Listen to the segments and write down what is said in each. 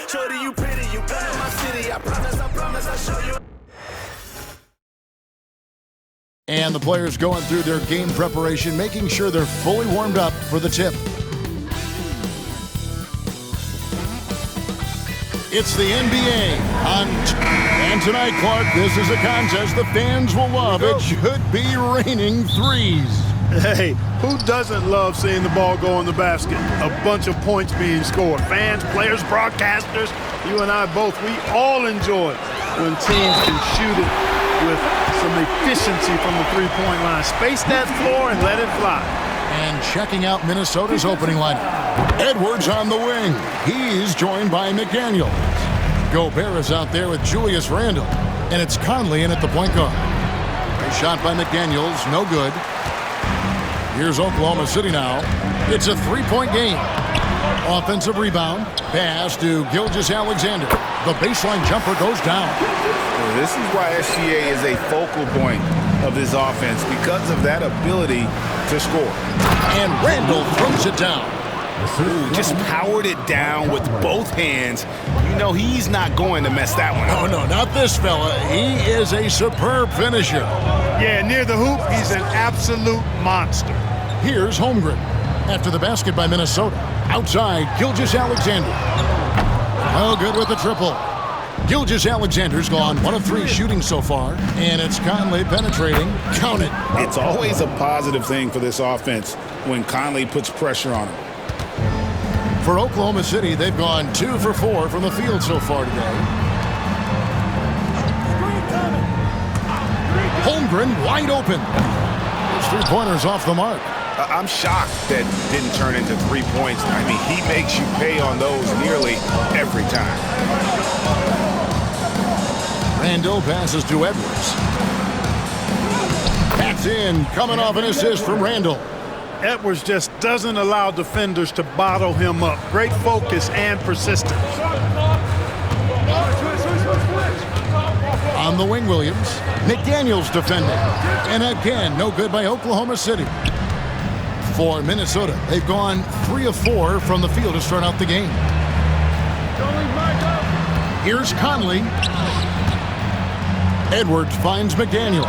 Shorty, you pretty, you come in my city. I promise, I'll show you. And the players going through their game preparation, making sure they're fully warmed up for the tip. It's the NBA. And tonight, Clark, this is a contest the fans will love. It should be raining threes. Hey, who doesn't love seeing the ball go in the basket? A bunch of points being scored. Fans, players, broadcasters, you and I both, we all enjoy when teams can shoot it with some efficiency from the three-point line. Space that floor and let it fly. And checking out Minnesota's opening lineup. Edwards on the wing. He's joined by McDaniels. Gobert is out there with Julius Randle. And it's Conley in at the point guard. A shot by McDaniels, no good. Here's Oklahoma City now. It's a three-point game. Offensive rebound. Pass to Gilgeous-Alexander. The baseline jumper goes down. This is why SGA is a focal point of this offense, because of that ability to score. And Randle throws it down. Ooh, just powered it down with both hands. You know he's not going to mess that one up. Oh, no, not this fella. He is a superb finisher. Yeah, near the hoop, he's an absolute monster. Here's Holmgren. After the basket by Minnesota. Outside, Gilgeous-Alexander. Oh, good with the triple. Gilgeous-Alexander's gone 1 of 3 shooting so far, and it's Conley penetrating. Count it. It's always a positive thing for this offense when Conley puts pressure on him. For Oklahoma City, they've gone 2 for 4 from the field so far today. Holmgren wide open. His three-pointer's off the mark. I'm shocked that didn't turn into 3 points. I mean, he makes you pay on those nearly every time. Randle passes to Edwards. That's in, coming off an assist from Randle. Edwards just doesn't allow defenders to bottle him up. Great focus and persistence. On the wing, Williams. McDaniels defending. And again, no good by Oklahoma City. For Minnesota, they've gone 3 of 4 from the field to start out the game. Here's Conley. Edwards finds McDaniel.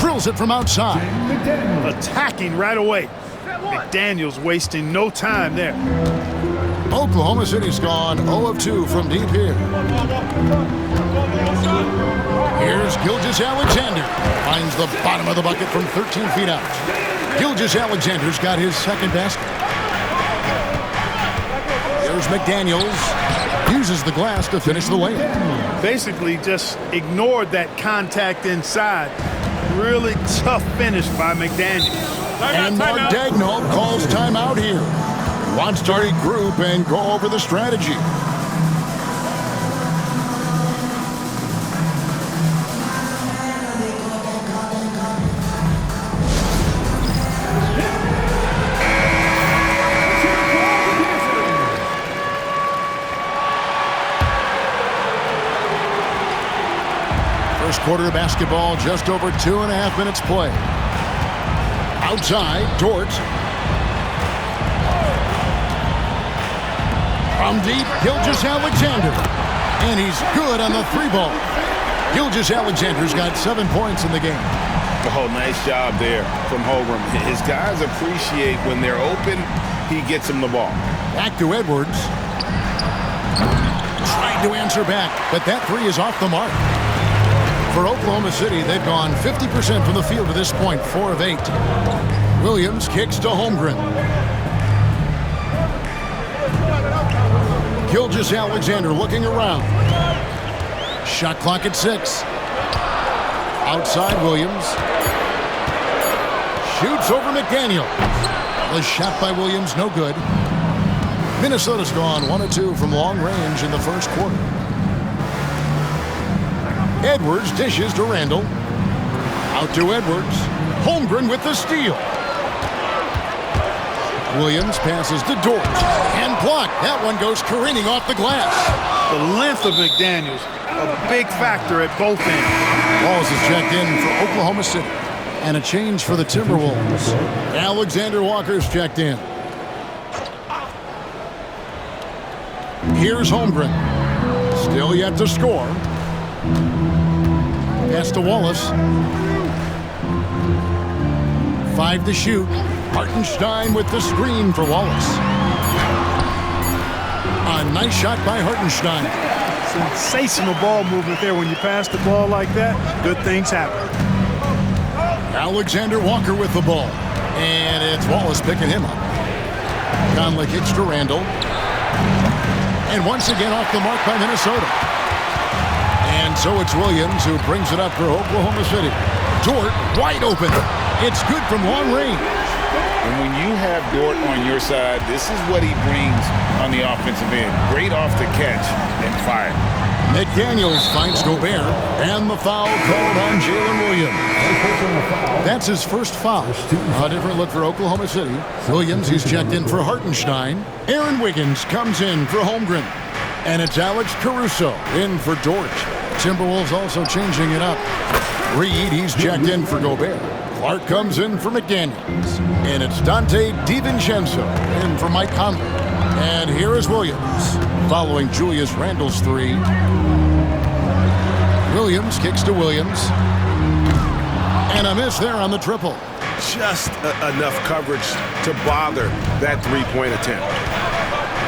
Drills it from outside. Attacking right away. McDaniels wasting no time there. Oklahoma City's gone 0 of 2 from deep here. Here's Gilgeous-Alexander. Finds the bottom of the bucket from 13 feet out. Gilgeous-Alexander's got his second basket. Here's McDaniels. Uses the glass to finish the layup. Basically just ignored that contact inside. Really tough finish by McDaniels. And Mark Daigneault calls timeout here. Wants to regroup and go over the strategy. First quarter of basketball, just over 2.5 minutes play. Outside, Dort. From deep, Gilgeous-Alexander. And he's good on the 3-ball. Gilgeous-Alexander's got 7 points in the game. Oh, nice job there from Holmgren. His guys appreciate when they're open, he gets them the ball. Back to Edwards. Trying to answer back, but that 3 is off the mark. For Oklahoma City, they've gone 50% from the field to this point, 4 of 8. Williams kicks to Holmgren. Gilgeous-Alexander looking around. Shot clock at 6. Outside Williams. Shoots over McDaniel. The shot by Williams, no good. Minnesota's gone 1 of 2 from long range in the first quarter. Edwards dishes to Randle. Out to Edwards. Holmgren with the steal. Williams passes to Dort. And blocked. That one goes careening off the glass. The length of McDaniels, a big factor at both ends. Balls is checked in for Oklahoma City. And a change for the Timberwolves. Alexander Walker's checked in. Here's Holmgren. Still yet to score. Pass to Wallace. 5 to shoot. Hartenstein with the screen for Wallace. A nice shot by Hartenstein. Sensational ball movement there. When you pass the ball like that, good things happen. Alexander Walker with the ball. And it's Wallace picking him up. Conley kicks to Randall. And once again off the mark by Minnesota. And so it's Williams who brings it up for Oklahoma City. Dort wide open. It's good from long range. And when you have Dort on your side, this is what he brings on the offensive end. Great off the catch and fire. McDaniels finds Gobert, and the foul called on Jalen Williams. That's his first foul. A different look for Oklahoma City. Williams, he's checked in for Hartenstein. Aaron Wiggins comes in for Holmgren. And it's Alex Caruso in for Dort. Timberwolves also changing it up. Reed, he's checked in for Gobert. Clark comes in for McDaniels. And it's Dante DiVincenzo in for Mike Conley. And here is Williams, following Julius Randle's 3. Williams kicks to Williams. And a miss there on the triple. Just enough coverage to bother that three-point attempt.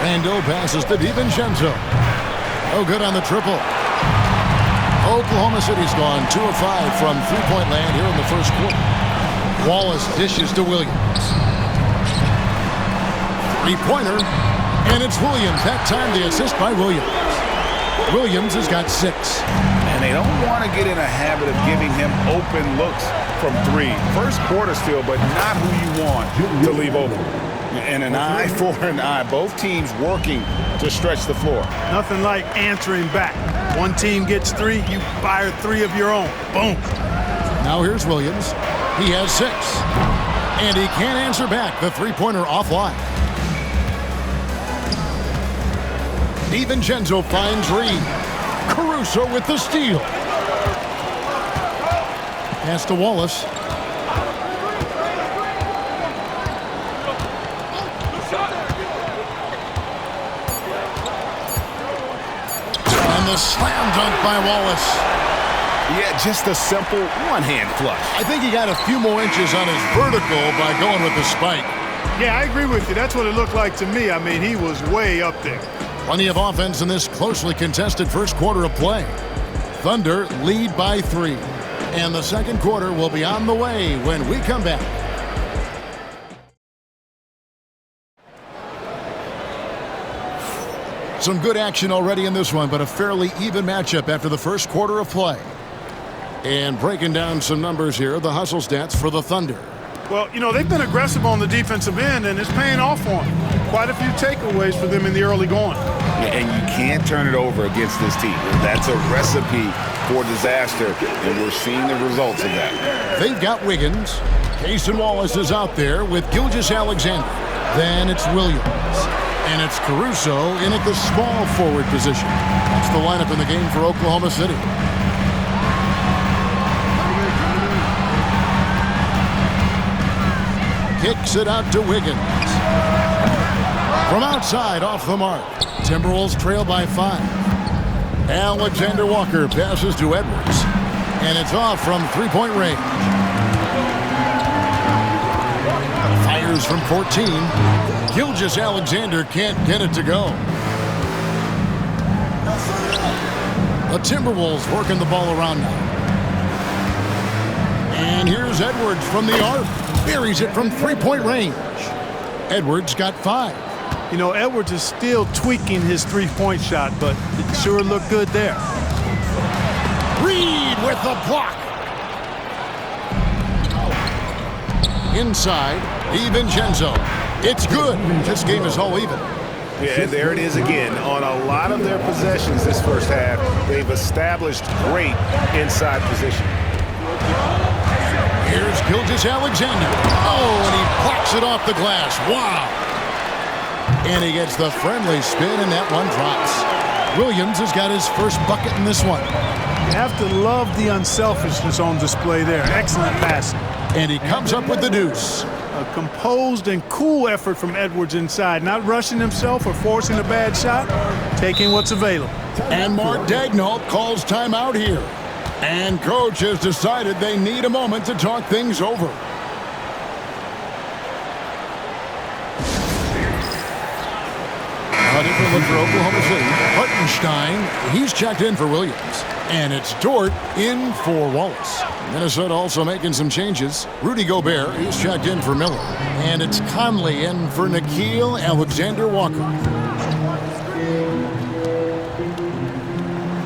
Randle passes to DiVincenzo. Oh, good on the triple. Oklahoma City's gone 2 of 5 from three-point land here in the first quarter. Wallace dishes to Williams. Three-pointer. And it's Williams. That time the assist by Williams. Williams has got 6. And they don't want to get in a habit of giving him open looks from 3. First quarter still, but not who you want to leave open. And an eye for an eye. Both teams working to stretch the floor. Nothing like answering back. One team gets 3, you fire 3 of your own. Boom. Now here's Williams. He has 6. And he can't answer back. The three-pointer offline. DiVincenzo finds Reed. Caruso with the steal. Pass to Wallace. And the slam dunk by Wallace. Yeah, just a simple one-hand flush. I think he got a few more inches on his vertical by going with the spike. Yeah, I agree with you. That's what it looked like to me. I mean, he was way up there. Plenty of offense in this closely contested first quarter of play. Thunder lead by 3. And the second quarter will be on the way when we come back. Some good action already in this one, but a fairly even matchup after the first quarter of play. And breaking down some numbers here, the hustle stats for the Thunder. Well, you know, they've been aggressive on the defensive end, and it's paying off for them. Quite a few takeaways for them in the early going. And you can't turn it over against this team. That's a recipe for disaster, and we're seeing the results of that. They've got Wiggins. Cason Wallace is out there with Gilgeous-Alexander. Then it's Williams. And it's Caruso in at the small forward position. That's the lineup in the game for Oklahoma City. Kicks it out to Wiggins. From outside, off the mark. Timberwolves trail by 5. Alexander Walker passes to Edwards. And it's off from three-point range. Fires from 14. Gilgeous-Alexander can't get it to go. The Timberwolves working the ball around now. And here's Edwards from the arc. Buries it from three-point range. Edwards got 5. You know, Edwards is still tweaking his three-point shot, but it sure looked good there. Reed with the block. Inside, DiVincenzo. It's good. This game is all even. Yeah, and there it is again. On a lot of their possessions this first half, they've established great inside position. Here's Gilgeous-Alexander. Oh, and he blocks it off the glass. Wow. And he gets the friendly spin, and that one drops. Williams has got his first bucket in this one. You have to love the unselfishness on display there. Excellent passing. And he comes up with the deuce. A composed and cool effort from Edwards inside, not rushing himself or forcing a bad shot, taking what's available. And Mark Daigneault calls timeout here. And coach has decided they need a moment to talk things over. A different look for Oklahoma City. Hartenstein, he's checked in for Williams. And it's Dort in for Wallace. Minnesota also making some changes. Rudy Gobert, he's checked in for Miller. And it's Conley in for Nickeil Alexander-Walker.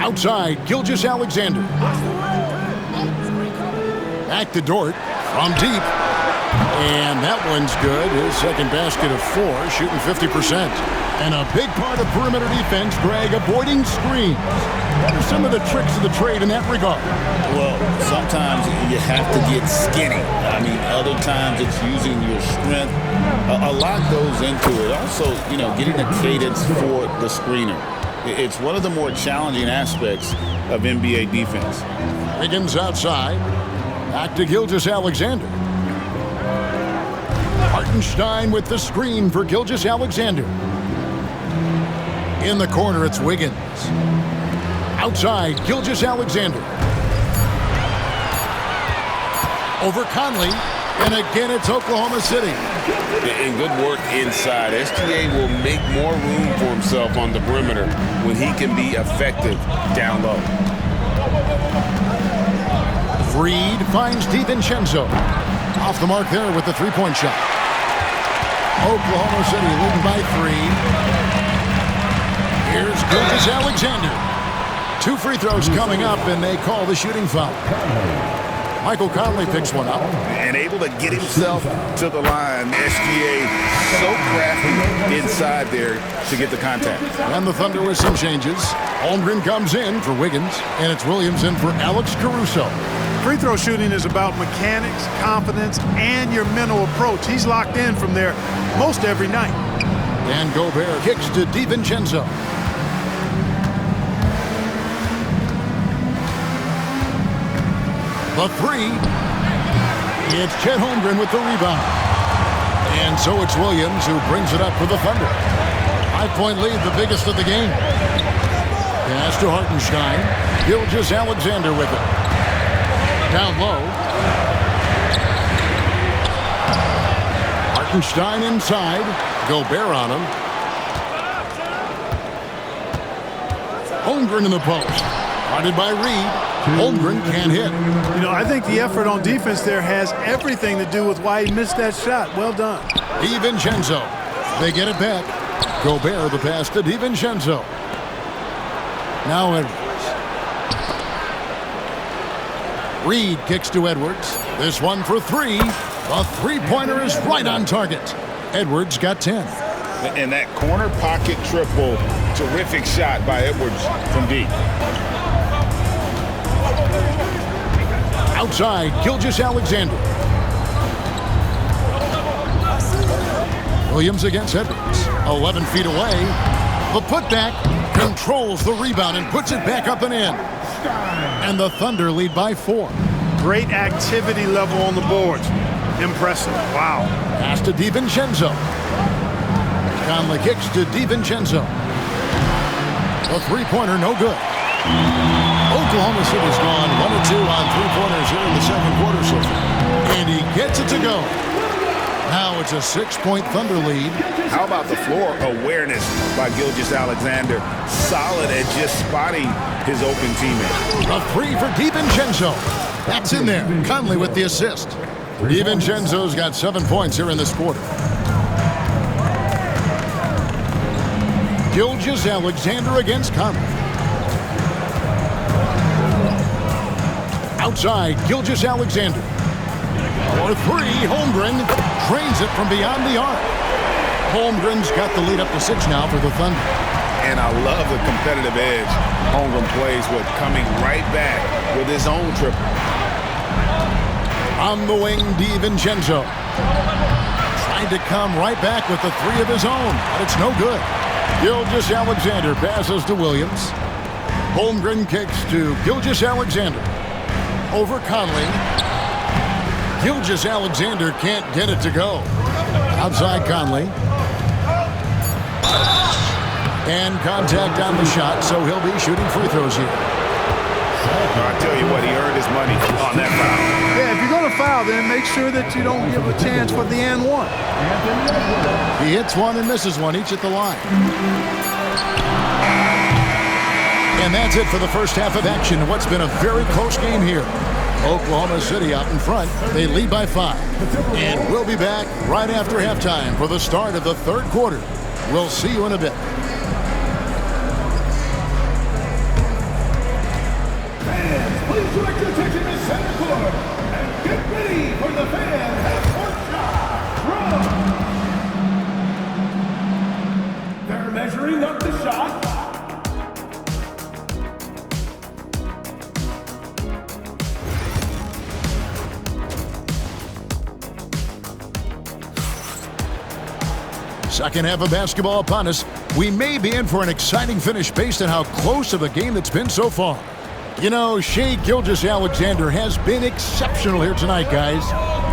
Outside, Gilgeous-Alexander. Back to Dort from deep. And that one's good. His second basket of 4, shooting 50%. And a big part of perimeter defense, Greg, avoiding screens. What are some of the tricks of the trade in that regard? Well, sometimes you have to get skinny. I mean, other times it's using your strength. A lot goes into it. Also, getting a cadence for the screener. It's one of the more challenging aspects of NBA defense. Wiggins outside. Back to Gilgeous-Alexander. Hartenstein with the screen for Gilgeous-Alexander. In the corner, it's Wiggins. Outside, Gilgeous-Alexander. Over Conley. And again, it's Oklahoma City. And good work inside. SGA will make more room for himself on the perimeter when he can be effective down low. Reed finds DiVincenzo. Off the mark there with the three-point shot. Oklahoma City leading by 3. Here's Gilgeous-Alexander. 2 free throws coming up, and they call the shooting foul. Michael Conley picks one up. And able to get himself to the line. SGA so crafty inside there to get the contact. And the Thunder with some changes. Holmgren comes in for Wiggins, and it's Williams in for Alex Caruso. Free throw shooting is about mechanics, confidence, and your mental approach. He's locked in from there most every night. And Gobert kicks to DiVincenzo. The 3. It's Chet Holmgren with the rebound. And so it's Williams who brings it up for the Thunder. 5-point lead, the biggest of the game. Pass to Hartenstein. Gilgeous-Alexander with it. Down low. Hartenstein inside. Gobert on him. Holmgren in the post. Guarded by Reed. Holmgren can't hit. I think the effort on defense there has everything to do with why he missed that shot. Well done. DiVincenzo. They get it back. Gobert the pass to DiVincenzo. Now Edwards. Reed kicks to Edwards. This one for 3. The three-pointer is right on target. Edwards got 10. And that corner pocket triple, terrific shot by Edwards from deep. Outside, Gilgeous-Alexander. Williams against Edwards. 11 feet away. The putback controls the rebound and puts it back up and in. And the Thunder lead by 4. Great activity level on the boards. Impressive. Wow. Pass to DiVincenzo. Conley kicks to DiVincenzo. The three-pointer, no good. Oklahoma City's gone 1 or 2 on three-pointers here in the second quarter so far. And he gets it to go. Now it's a 6-point Thunder lead. How about the floor awareness by Gilgeous-Alexander? Solid at just spotting his open teammate. A 3 for DiVincenzo. That's in there. Conley with the assist. DiVincenzo's got 7 points here in this quarter. Gilgeous-Alexander against Conley. Outside, Gilgeous-Alexander. For 3, Holmgren trains it from beyond the arc. Holmgren's got the lead up to 6 now for the Thunder. And I love the competitive edge Holmgren plays with, coming right back with his own triple. On the wing, DiVincenzo. Trying to come right back with the 3 of his own, but it's no good. Gilgeous-Alexander passes to Williams. Holmgren kicks to Gilgeous-Alexander. Over Conley. Gilgeous-Alexander can't get it to go. Outside Conley. And contact on the shot, so he'll be shooting free throws here. I tell you what, he earned his money on that foul. Yeah, if you're going to foul, then make sure that you don't give a chance for the and one. He hits one and misses one, each at the line. And that's it for the first half of action in what's been a very close game here. Oklahoma City out in front. They lead by 5. And we'll be back right after halftime for the start of the third quarter. We'll see you in a bit. Please direct your attention to center court and get ready for the fan half-court shot. They're measuring up the shot. Second half of basketball upon us. We may be in for an exciting finish based on how close of a game it's been so far. You know, Shai Gilgeous-Alexander has been exceptional here tonight, guys.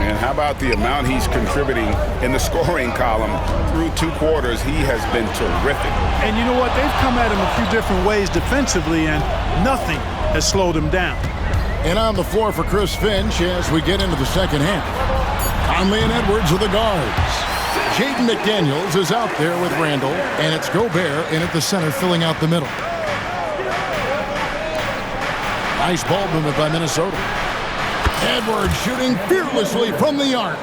And how about the amount he's contributing in the scoring column through 2 quarters? He has been terrific. And you know what? They've come at him a few different ways defensively, and nothing has slowed him down. And on the floor for Chris Finch as we get into the second half. Conley and Edwards are the guards. Jaden McDaniels is out there with Randall, and it's Gobert in at the center filling out the middle. Nice ball movement by Minnesota. Edwards shooting fearlessly from the arc.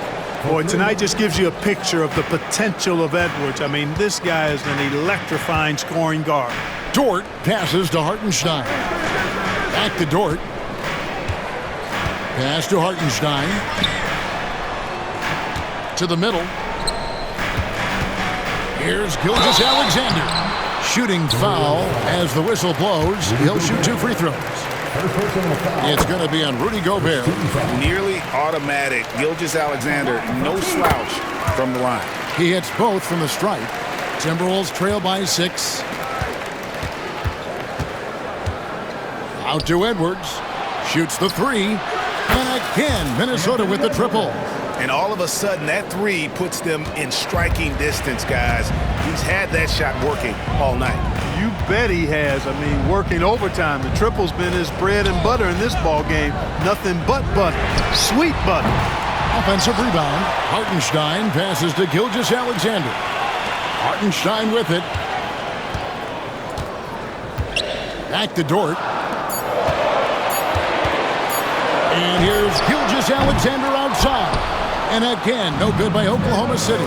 Boy, tonight just gives you a picture of the potential of Edwards. I mean, this guy is an electrifying scoring guard. Dort passes to Hartenstein. Back to Dort. Pass to Hartenstein. To the middle. Here's Gilgeous-Alexander. Shooting foul as the whistle blows. He'll shoot 2 free throws. It's going to be on Rudy Gobert. Nearly automatic. Gilgeous-Alexander, no slouch from the line. He hits both from the stripe. Timberwolves trail by 6. Out to Edwards. Shoots the 3. And again, Minnesota with the triple. And all of a sudden, that 3 puts them in striking distance, guys. He's had that shot working all night. You bet he has. I mean, working overtime. The triple's been his bread and butter in this ball game. Nothing but butter. Sweet butter. Offensive rebound. Hartenstein passes to Gilgeous-Alexander. Hartenstein with it. Back to Dort. And here's Gilgeous-Alexander outside. And again, no good by Oklahoma City.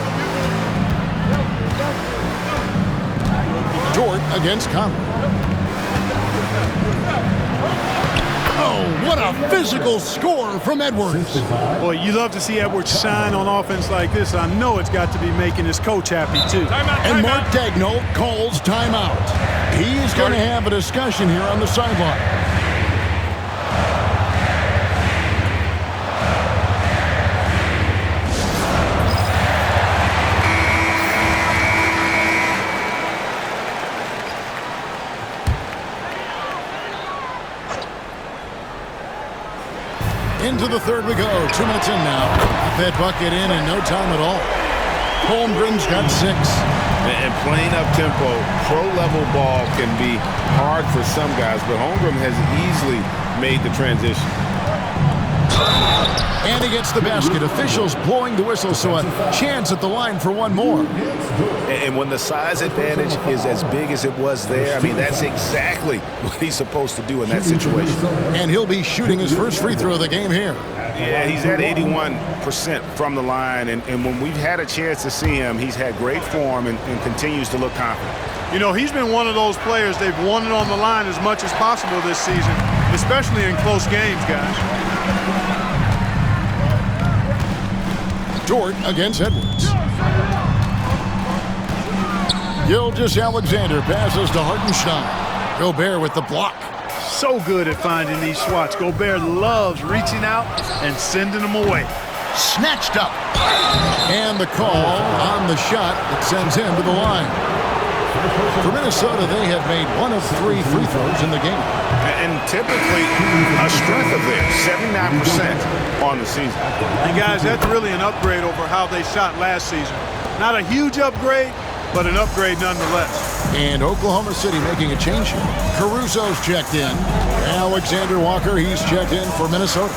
Dort against Conley. Oh, what a physical score from Edwards. Boy, you love to see Edwards shine on offense like this. I know it's got to be making his coach happy, too. And Mark Daigneault calls timeout. He's going to have a discussion here on the sideline. Into the third we go. 2 minutes in now. That bucket in no time at all. Holmgren's got 6. And playing up tempo, pro-level ball can be hard for some guys, but Holmgren has easily made the transition. And he gets the basket. Officials blowing the whistle, so a chance at the line for one more. And when the size advantage is as big as it was there, I mean, that's exactly what he's supposed to do in that situation. And he'll be shooting his first free throw of the game here. Yeah, he's at 81% from the line, and when we've had a chance to see him, he's had great form and continues to look confident. You know, he's been one of those players they've wanted on the line as much as possible this season, especially in close games, guys. Dort against Edwards. Gilgeous-Alexander passes to Hartenstein. Gobert with the block. So good at finding these shots. Gobert loves reaching out and sending them away. Snatched up. And the call on the shot that sends him to the line. For Minnesota, they have made 1 of 3 free throws in the game. And typically a strength of theirs, 79% on the season. And guys, that's really an upgrade over how they shot last season. Not a huge upgrade, but an upgrade nonetheless. And Oklahoma City making a change here. Caruso's checked in. Alexander Walker, he's checked in for Minnesota.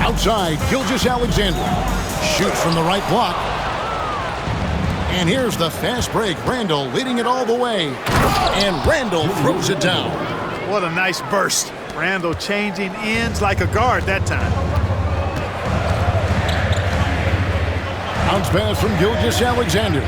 Outside, Gilgeous-Alexander. Shoots from the right block. And here's the fast break. Randall leading it all the way. And Randall throws it down. What a nice burst. Randall changing ends like a guard that time. Bounce pass from Gilgeous-Alexander.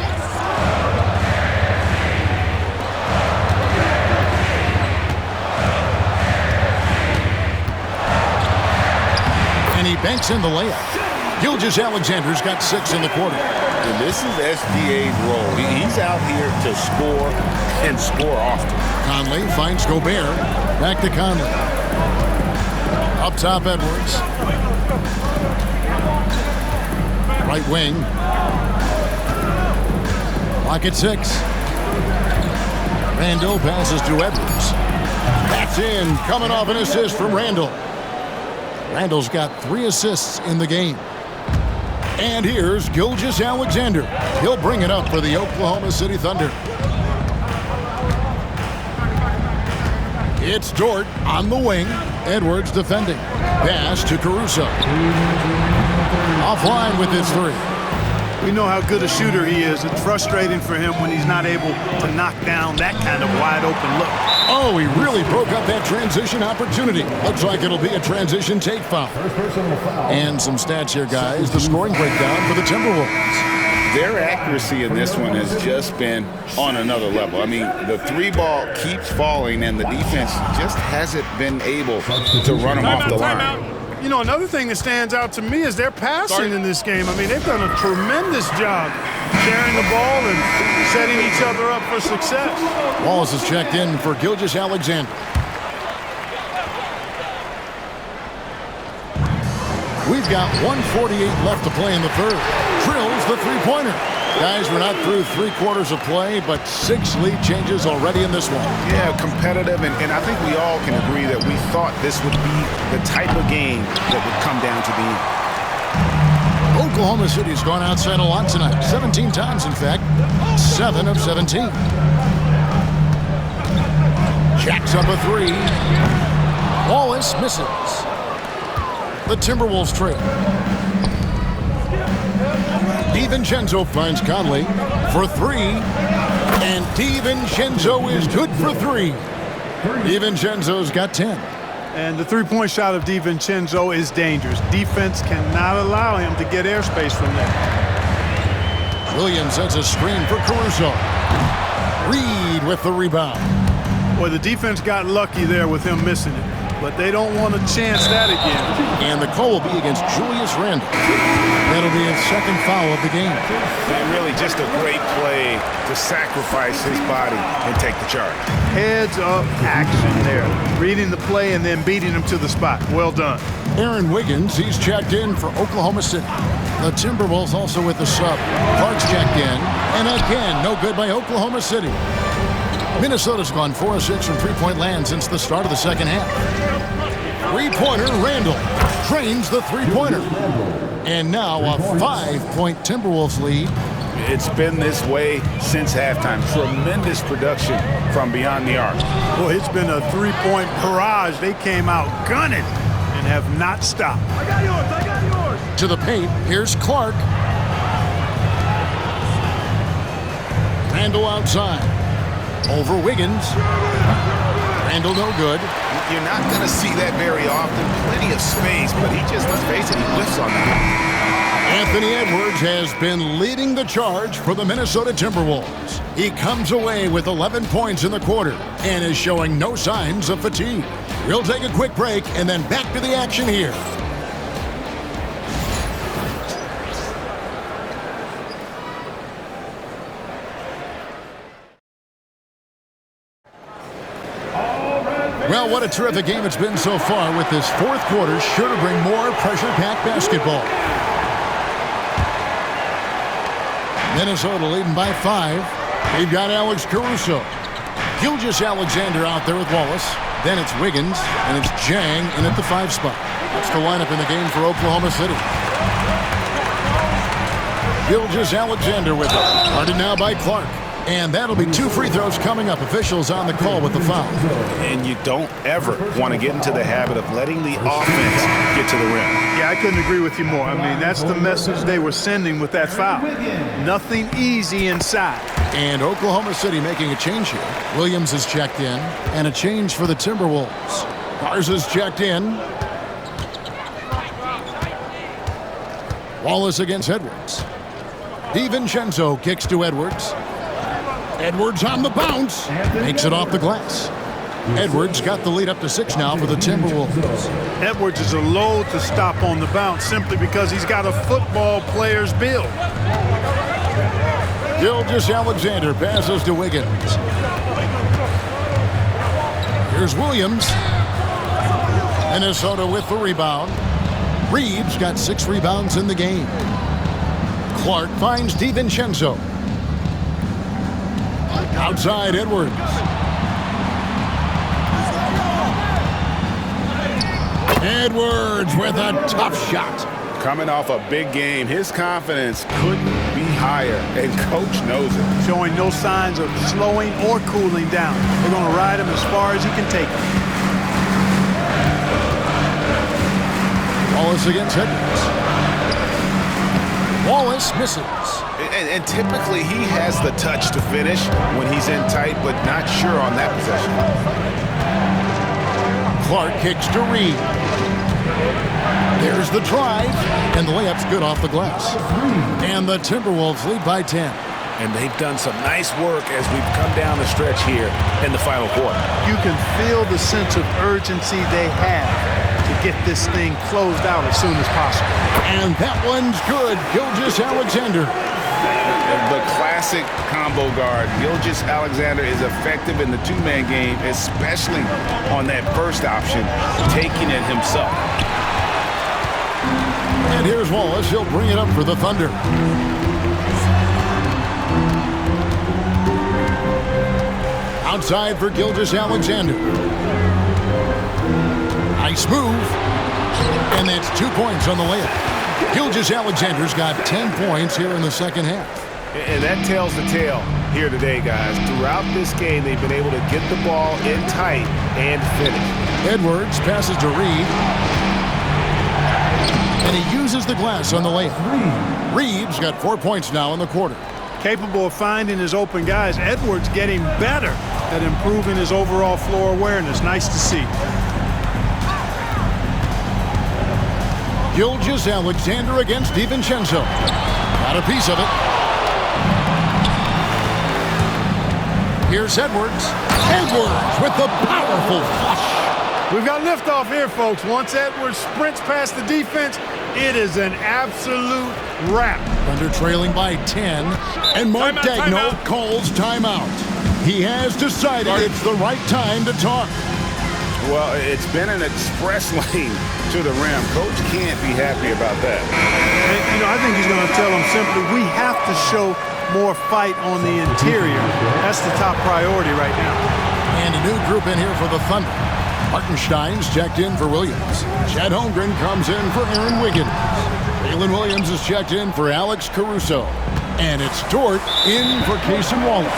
And he banks in the layup. Gilgeous-Alexander's got 6 in the quarter. And this is SGA's role. He's out here to score and score often. Conley finds Gobert. Back to Conley. Up top, Edwards. Right wing. Lock at 6. Randall passes to Edwards. That's in. Coming off an assist from Randall. Randall's got 3 assists in the game. And here's Gilgeous-Alexander. He'll bring it up for the Oklahoma City Thunder. It's Dort on the wing. Edwards defending. Pass to Caruso. Offline with his 3. We know how good a shooter he is. It's frustrating for him when he's not able to knock down that kind of wide open look. Oh, he really broke up that transition opportunity. Looks like it'll be a transition take foul. And some stats here, guys. The scoring breakdown for the Timberwolves. Their accuracy in this one has just been on another level. I mean, the 3 ball keeps falling, and the defense just hasn't been able to run them off the line. You know, another thing that stands out to me is their passing in this game. I mean, they've done a tremendous job carrying the ball and setting each other up for success. Wallace is checked in for Gilgeous-Alexander. We've got 1:48 left to play in the third. Drills the three-pointer. Guys, we're not through 3 quarters of play, but 6 lead changes already in this one. Yeah, competitive, and I think we all can agree that we thought this would be the type of game that would come down to the end. Oklahoma City's gone outside a lot tonight. 17 times, in fact. 7 of 17. Jacks up a 3. Wallace misses. The Timberwolves trail. DiVincenzo finds Conley for 3. And DiVincenzo is good for 3. DiVincenzo's got 10. And the three-point shot of DiVincenzo is dangerous. Defense cannot allow him to get airspace from there. Williams sets a screen for Caruso. Reed with the rebound. Boy, the defense got lucky there with him missing it. But they don't want to chance that again. And the call will be against Julius Randle. That'll be his 2nd foul of the game. And really just a great play to sacrifice his body and take the charge. Heads-up action there. Reading the play and then beating him to the spot. Well done. Aaron Wiggins, he's checked in for Oklahoma City. The Timberwolves also with the sub. Clark's checked in. And again, no good by Oklahoma City. Minnesota's gone 4 of 6 from three-point land since the start of the second half. Three-pointer, Randall trains the three-pointer. And now a 5-point Timberwolves lead. It's been this way since halftime. Tremendous production from beyond the arc. Boy, it's been a 3-point barrage. They came out gunning and have not stopped. I got yours. To the paint, here's Clark. Randall outside. Over Wiggins. Randall no good. You're not going to see that very often. Plenty of space, but he just, let's face it, he whiffs on that. Anthony Edwards has been leading the charge for the Minnesota Timberwolves. He comes away with 11 points in the quarter and is showing no signs of fatigue. We'll take a quick break and then back to the action here. Well, what a terrific game it's been so far, with this 4th quarter sure to bring more pressure-packed basketball. Minnesota leading by 5. They've got Alex Caruso. Gilgeous-Alexander out there with Wallace. Then it's Wiggins, and it's Jang in at the 5 spot. That's the lineup in the game for Oklahoma City. Gilgeous-Alexander with it. Guarded now by Clark. And that'll be 2 free throws coming up. Officials on the call with the foul. And you don't ever want to get into the habit of letting the offense get to the rim. Yeah, I couldn't agree with you more. I mean, that's the message they were sending with that foul. Nothing easy inside. And Oklahoma City making a change here. Williams is checked in, and a change for the Timberwolves. Garza's checked in. Wallace against Edwards. DiVincenzo kicks to Edwards. Edwards on the bounce. Makes it off the glass. Edwards got the lead up to 6 now for the Timberwolves. Edwards is a load to stop on the bounce simply because he's got a football player's build. Gilgeous-Alexander passes to Wiggins. Here's Williams. Minnesota with the rebound. Reeves got 6 rebounds in the game. Clark finds DiVincenzo. Outside Edwards. Edwards with a tough shot. Coming off a big game, his confidence couldn't be higher, and Coach knows it. Showing no signs of slowing or cooling down. They're going to ride him as far as he can take him. Wallace against Edwards. Wallace misses. And typically he has the touch to finish when he's in tight, but not sure on that possession. Clark kicks to Reed. There's the drive, and the layup's good off the glass. And the Timberwolves lead by 10. And they've done some nice work as we've come down the stretch here in the final quarter. You can feel the sense of urgency they have to get this thing closed out as soon as possible. And that one's good. Gilgeous-Alexander. The classic combo guard. Gilgeous-Alexander is effective in the 2-man game, especially on that first option, taking it himself. And here's Wallace. He'll bring it up for the Thunder. Outside for Gilgeous-Alexander. Nice move. And that's 2 points on the layup. Gilgeous-Alexander's got 10 points here in the second half. And that tells the tale here today, guys. Throughout this game, they've been able to get the ball in tight and finish. Edwards passes to Reed. And he uses the glass on the layup. Reeves got 4 points now in the quarter. Capable of finding his open guys. Edwards getting better at improving his overall floor awareness. Nice to see. Gilgeous-Alexander against DiVincenzo. Got a piece of it. Here's Edwards. Edwards with the powerful flush. We've got liftoff here, folks. Once Edwards sprints past the defense, it is an absolute wrap. Thunder trailing by 10. And Mark Daigneault calls timeout. He has decided it's the right time to talk. Well, it's been an express lane to the rim. Coach can't be happy about that. And, I think he's going to tell them simply, we have to show more fight on the interior. That's the top priority right now. And a new group in here for the Thunder. Hartenstein's checked in for Williams. Chet Holmgren comes in for Aaron Wiggins. Jalen Williams is checked in for Alex Caruso. And it's Dort in for Cason Wallace.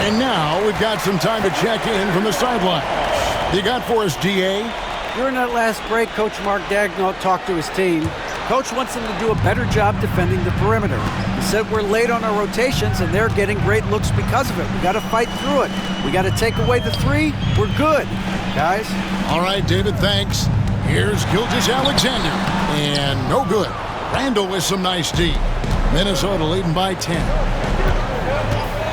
And now we've got some time to check in from the sideline. You got for us, D.A.? During that last break, Coach Mark Daigneault talked to his team. Coach wants them to do a better job defending the perimeter. He said we're late on our rotations and they're getting great looks because of it. We got to fight through it. We got to take away the 3. We're good, guys. All right, David, thanks. Here's Gilgeous-Alexander. And no good. Randall with some nice D. Minnesota leading by 10.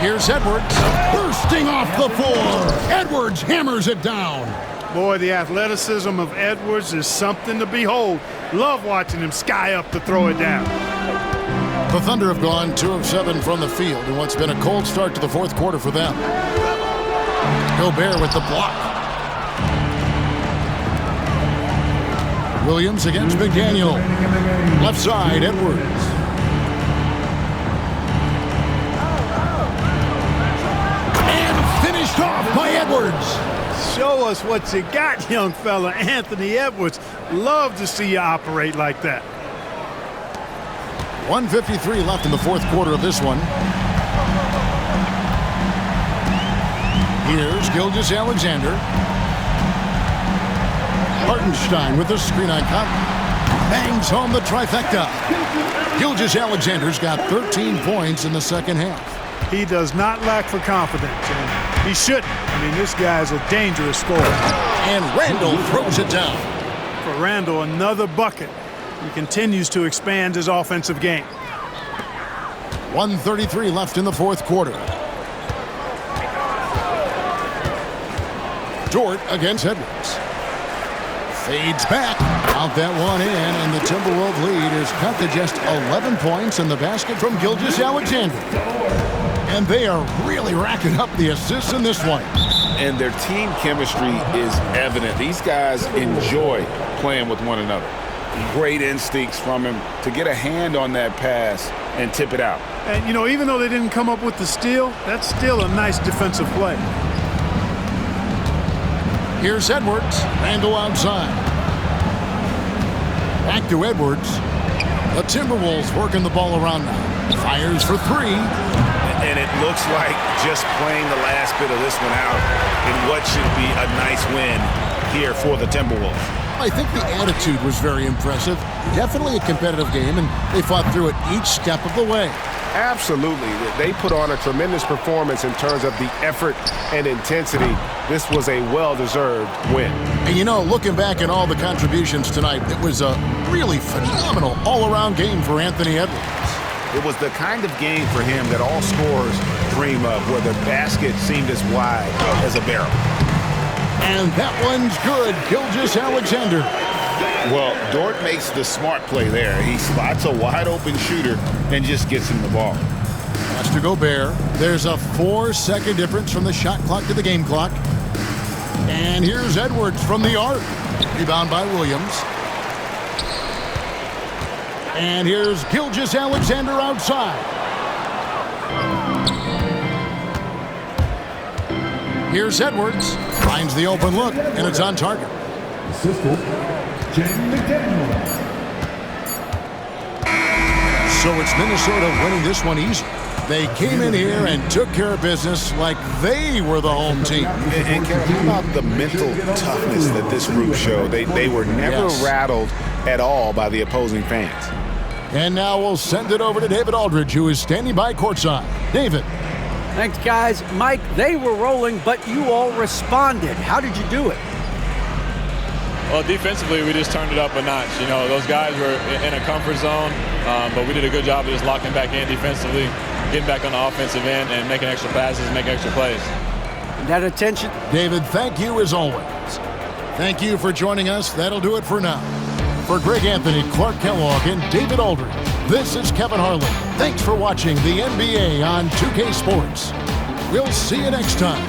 Here's Edwards. Bursting off the floor. Edwards hammers it down. Boy, the athleticism of Edwards is something to behold. Love watching him sky up to throw it down. The Thunder have gone 2 of 7 from the field in what's been a cold start to the fourth quarter for them. Gobert with the block. Williams against McDaniel. Left side, Edwards. Edwards. Show us what you got, young fella. Anthony Edwards. Love to see you operate like that. 1:53 left in the fourth quarter of this one. Here's Gilgeous-Alexander. Hartenstein with the screen on Conley. Bangs home the trifecta. Gilgeous-Alexander's got 13 points in the second half. He does not lack for confidence, and he shouldn't. I mean, this guy's a dangerous scorer. And Randall throws it down. For Randall, another bucket. He continues to expand his offensive game. 1:33 left in the fourth quarter. Dort against Edwards. Fades back. Out that one in, and the Timberwolves lead is cut to just 11 points in the basket from Gilgeous-Alexander. And they are really racking up the assists in this one. And their team chemistry is evident. These guys enjoy playing with one another. Great instincts from him to get a hand on that pass and tip it out. And, you know, even though they didn't come up with the steal, that's still a nice defensive play. Here's Edwards. Randall outside. Back to Edwards. The Timberwolves working the ball around now. Fires for three. And it looks like just playing the last bit of this one out in what should be a nice win here for the Timberwolves. I think the attitude was very impressive. Definitely a competitive game, and they fought through it each step of the way. Absolutely. They put on a tremendous performance in terms of the effort and intensity. This was a well-deserved win. And you know, looking back at all the contributions tonight, it was a really phenomenal all-around game for Anthony Edwards. It was the kind of game for him that all scorers dream of, where the basket seemed as wide as a barrel. And that one's good. Gilgeous-Alexander. Well, Dort makes the smart play there. He spots a wide-open shooter and just gets him the ball. Pass to Gobert. There's a 4-second difference from the shot clock to the game clock. And here's Edwards from the arc. Rebound by Williams. And here's Gilgeous-Alexander outside. Here's Edwards. Finds the open look, and it's on target. Assistant, Jaden McDaniels. So it's Minnesota winning this one easy. They came in here and took care of business like they were the home team. And how about the mental toughness that this group showed? They were never rattled at all by the opposing fans. And now we'll send it over to David Aldridge, who is standing by courtside. David. Thanks, guys. Mike, they were rolling, but you all responded. How did you do it? Well, defensively, we just turned it up a notch. You know, those guys were in a comfort zone, but we did a good job of just locking back in defensively, getting back on the offensive end, and making extra passes, making extra plays. And that attention. David, thank you as always. Thank you for joining us. That'll do it for now. For Greg Anthony, Clark Kellogg, and David Aldridge, this is Kevin Harlan. Thanks for watching the NBA on 2K Sports. We'll see you next time.